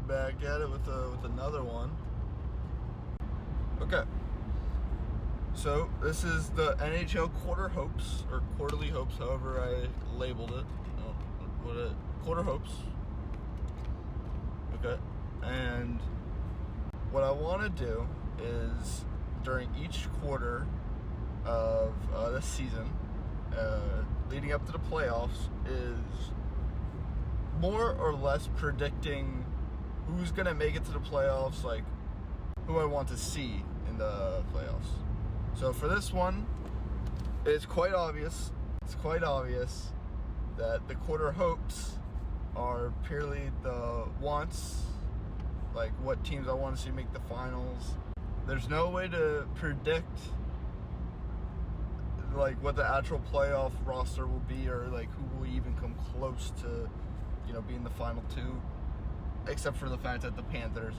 back at it with another one. Okay. So this is the NHL Quarter Hopes, or Quarterly Hopes, however I labeled it. Quarter Hopes. Okay. And what I want to do is during each quarter of this season, leading up to the playoffs, is more or less predicting who's going to make it to the playoffs, like who I want to see in the playoffs. So for this one, it's quite obvious. It's quite obvious that the Quarter Hopes are purely the wants, like what teams I want to see make the finals. There's no way to predict like what the actual playoff roster will be, or like who will even come close to, being the final two, except for the fact that the Panthers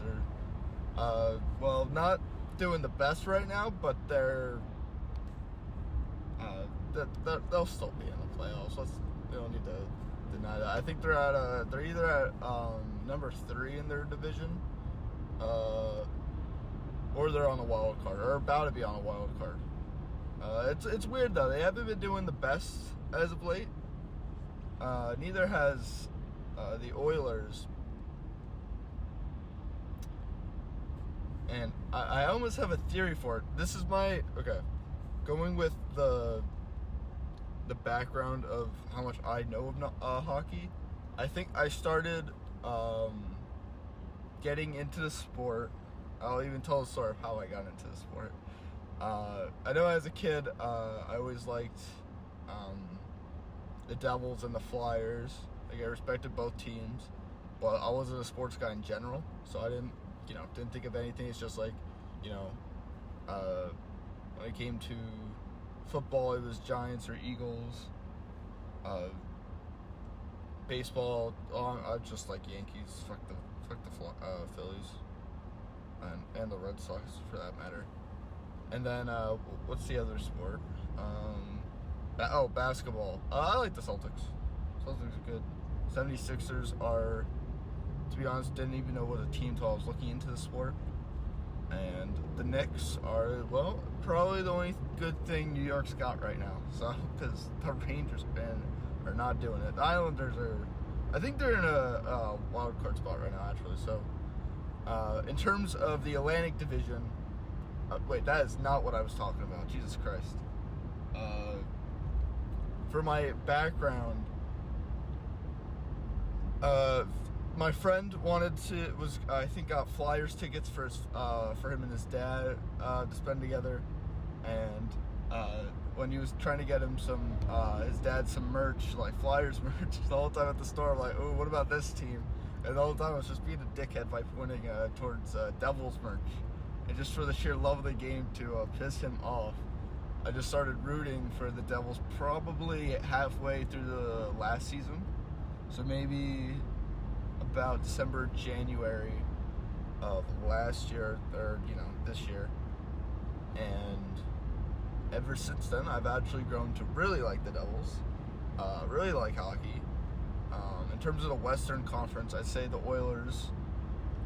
are, not doing the best right now, but they'll still be in the playoffs. We don't need to deny that. I think they're either at number 3 in their division, or they're on a wild card, or about to be on a wild card. It's weird though. They haven't been doing the best as of late. Neither has the Oilers. And I almost have a theory for it. This is going with the background of how much I know of hockey. I think I started getting into the sport. I'll even tell the story of how I got into the sport. I know as a kid, I always liked the Devils and the Flyers. Like, I respected both teams, but I wasn't a sports guy in general, so I didn't think of anything. It's just like, when it came to football, it was Giants or Eagles. Baseball, I just like Yankees. Fuck the Phillies, and the Red Sox for that matter. And then what's the other sport? Basketball. I like the Celtics. Celtics are good. 76ers are, to be honest, didn't even know what a team until I was looking into the sport. And the Knicks are, probably the only good thing New York's got right now. So, because the Rangers are not doing it. The Islanders I think they're in a wild card spot right now, actually. So, in terms of the Atlantic Division, that is not what I was talking about. Jesus Christ. For my background, my friend got Flyers tickets for him and his dad to spend together, and when he was trying to get him his dad some merch, like Flyers merch, the whole time at the store, I'm like, oh, what about this team? And the whole time I was just being a dickhead by pointing towards Devils merch, and just for the sheer love of the game to piss him off, I just started rooting for the Devils probably halfway through the last season. So maybe about December, January of last year, or, this year. And ever since then, I've actually grown to really like the Devils, really like hockey. In terms of the Western Conference, I'd say the Oilers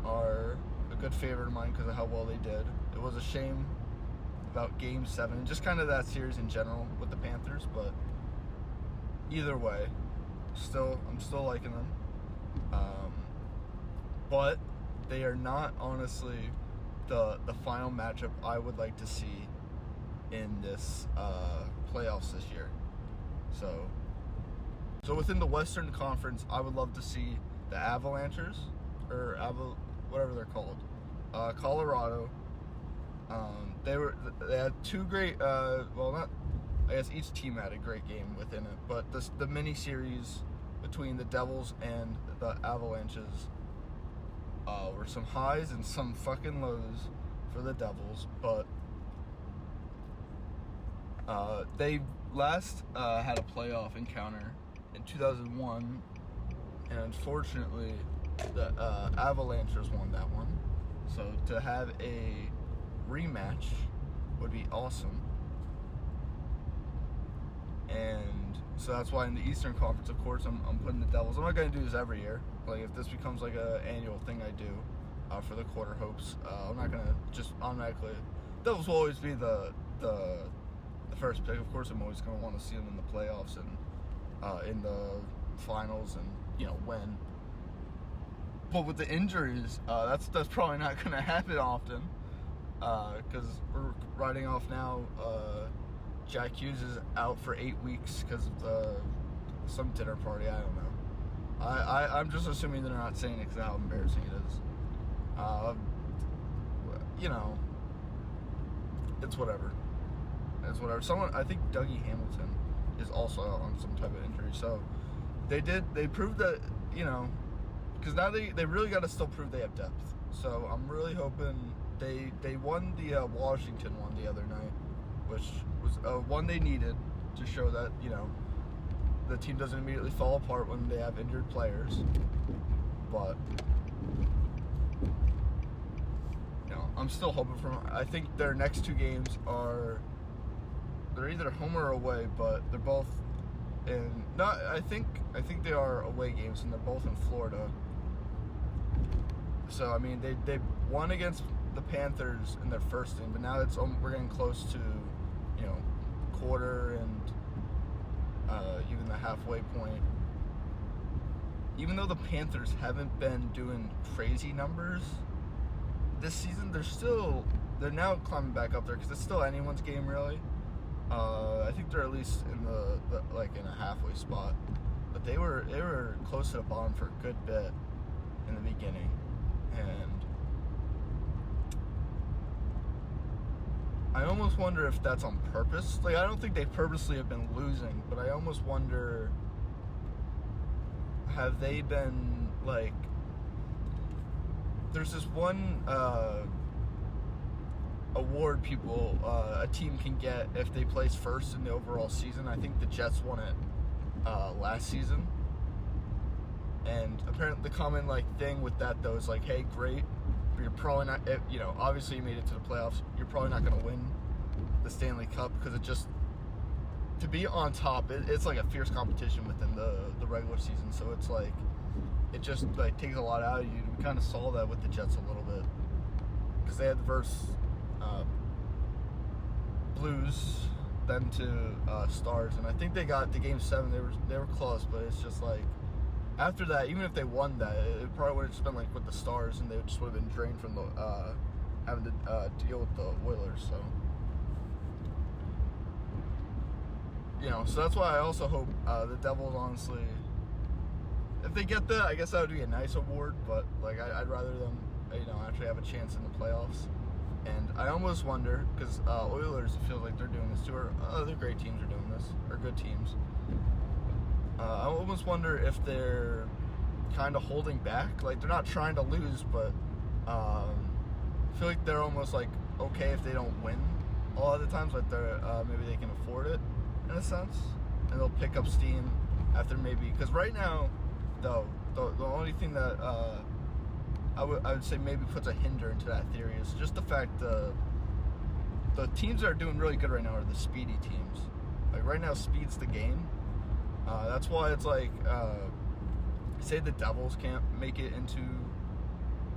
are a good favorite of mine because of how well they did. It was a shame about Game 7, and just kind of that series in general with the Panthers, but either way, I'm still liking them. But they are not, honestly, the final matchup I would like to see in this playoffs this year. So within the Western Conference, I would love to see the Avalanchers, or whatever they're called, Colorado. They had two great, I guess each team had a great game within it, but the mini series between the Devils and the Avalanches were some highs and some fucking lows for the Devils, but they last had a playoff encounter in 2001, and unfortunately the Avalanchers won that one. So to have a rematch would be awesome. And So that's why in the Eastern Conference, of course, I'm putting the Devils. I'm not going to do this every year. Like, if this becomes like an annual thing I do for the Quarter Hopes, I'm not going to just automatically. Devils will always be the first pick. Of course, I'm always going to want to see them in the playoffs and in the finals and win. But with the injuries, that's probably not going to happen often because we're riding off now. Jack Hughes is out for 8 weeks because of some dinner party. I don't know. I'm just assuming they're not saying it because of how embarrassing it is. It's whatever. It's whatever. I think Dougie Hamilton is also out on some type of injury. So they proved that, because now they really got to still prove they have depth. So I'm really hoping they won the Washington one the other night, which was one they needed to show that, the team doesn't immediately fall apart when they have injured players. But, I'm still hoping for them. I think their next 2 games they're either home or away, but they're both I think they are away games, and they're both in Florida. So, I mean, they won against the Panthers in their first game, but now we're getting close to, quarter and even the halfway point. Even though the Panthers haven't been doing crazy numbers this season, they're now climbing back up there because it's still anyone's game, really. I think they're at least in the in a halfway spot, but they were close to the bottom for a good bit in the beginning, and I almost wonder if that's on purpose. Like, I don't think they purposely have been losing, but I almost wonder, have they been, like, there's this one award a team can get if they place first in the overall season. I think the Jets won it last season. And apparently the common thing with that though is hey, great, but you're probably not, obviously you made it to the playoffs. You're probably not going to win the Stanley Cup because to be on top, it's like a fierce competition within the regular season. So it's it just takes a lot out of you. We kind of saw that with the Jets a little bit because they had the verse Blues, then to Stars, and I think they got to Game 7. They were close, but it's just after that, even if they won that, it probably would have just been with the Stars, and they just would have been drained from the having to deal with the Oilers. So so that's why I also hope the Devils, honestly, if they get that, I guess that would be a nice award, but I'd rather them actually have a chance in the playoffs. And I almost wonder, because Oilers, it feels like they're doing this too, or other great teams are doing this, or good teams. I almost wonder if they're kind of holding back. They're not trying to lose, but I feel like they're almost okay if they don't win a lot of the times. They're maybe they can afford it in a sense, and they'll pick up steam after maybe. Because right now, though, the only thing that I would say maybe puts a hinder into that theory is just the fact the teams that are doing really good right now are the speedy teams. Right now, speed's the game. That's why it's say the Devils can't make it into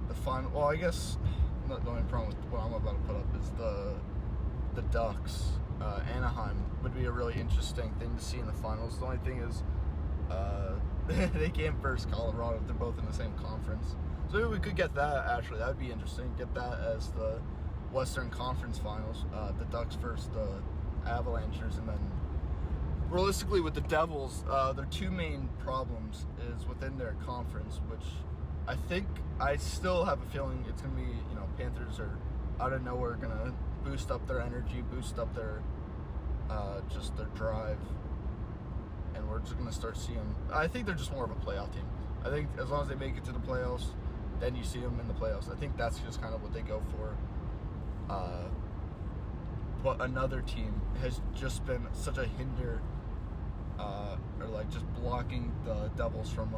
the final. Well, I guess the only problem with what I'm about to put up is the Ducks. Anaheim would be a really interesting thing to see in the finals. The only thing is they can't verse Colorado if they're both in the same conference. So maybe we could get that, actually. That would be interesting. Get that as the Western Conference Finals. The Ducks versus the Avalanchers, and then realistically with the Devils, their 2 main problems is within their conference, which I still have a feeling it's going to be, Panthers are out of nowhere going to boost up their energy, boost up their just their drive, and we're just going to start seeing them. I think they're just more of a playoff team. I think as long as they make it to the playoffs, then you see them in the playoffs. I think that's just kind of what they go for. But another team has just been such a hinder, or just blocking the Devils from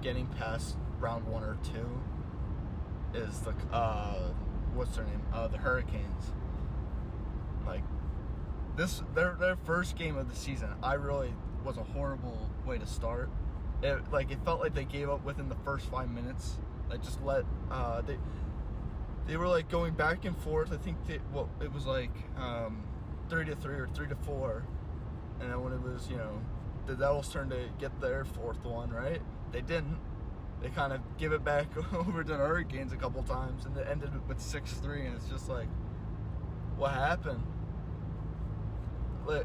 getting past round 1 or 2 is the, what's their name? The Hurricanes. their first game of the season, I really was a horrible way to start. It felt like they gave up within the first 5 minutes. Like just let they were like going back and forth. I think it was like 3-3 or 3-4, and then when it was the Devils' turn to get their fourth one, right? They didn't. They kind of give it back over to the Hurricanes a couple times, and it ended with 6-3, and it's just like, what happened?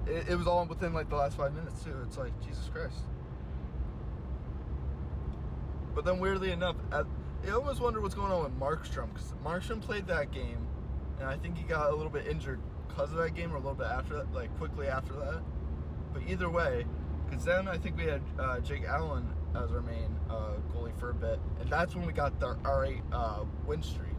It was all within like the last 5 minutes too. It's like, Jesus Christ. But then weirdly enough, I almost wonder what's going on with Markstrom, because Markstrom played that game, and I think he got a little bit injured because of that game, or a little bit after that, like quickly after that. But either way, because then I think we had Jake Allen as our main goalie for a bit, and that's when we got our 8 win streak.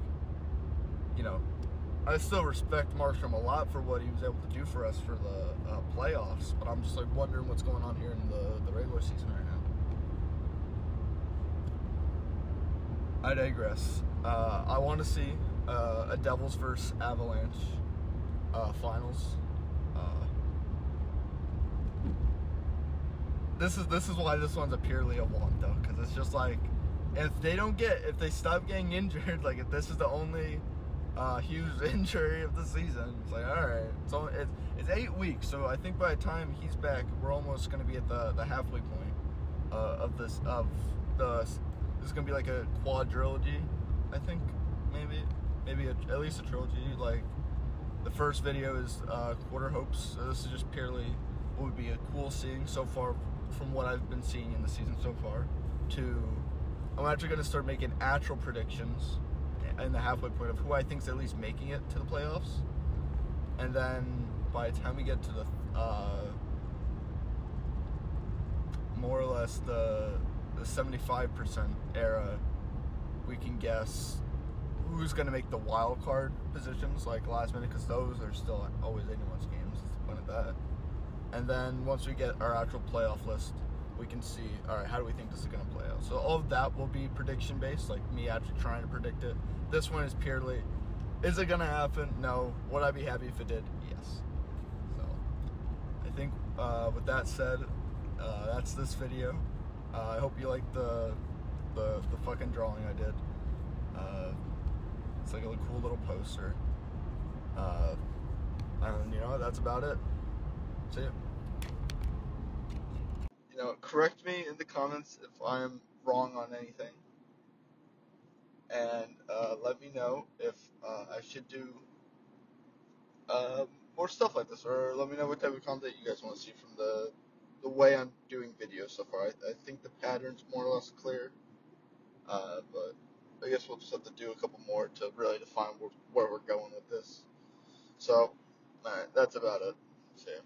I still respect Markstrom a lot for what he was able to do for us for the playoffs, but I'm just like wondering what's going on here in the regular season right now. I digress. I want to see a Devils versus Avalanche finals. This is why this one's purely a want, though, because it's just like, if they stop getting injured, like if this is the only huge injury of the season, it's like, all right, it's 8 weeks, so I think by the time he's back, we're almost going to be at the halfway point of this is going to be like a quadrilogy, I think, maybe at least a trilogy. Like the first video is Quarter Hopes, so this is just purely what would be a cool seeing so far from what I've been seeing in the season so far. I'm actually going to start making actual predictions in the halfway point of who I think is at least making it to the playoffs, and then by the time we get to the more or less the 75% era, we can guess who's going to make the wild card positions, like last minute, because those are still always anyone's games. That's the point of that. And then once we get our actual playoff list, we can see, all right, how do we think this is going to play out? So all of that will be prediction based, like me actually trying to predict it. This one is purely, is it going to happen? No. Would I be happy if it did? Yes. So I think with that said, that's this video. I hope you liked the fucking drawing I did. It's like a cool little poster. And that's about it. See ya. Correct me in the comments if I'm wrong on anything, and let me know if I should do more stuff like this, or let me know what type of content you guys want to see from the way I'm doing videos so far. I think the pattern's more or less clear, but I guess we'll just have to do a couple more to really define where we're going with this. So, alright, that's about it. See ya.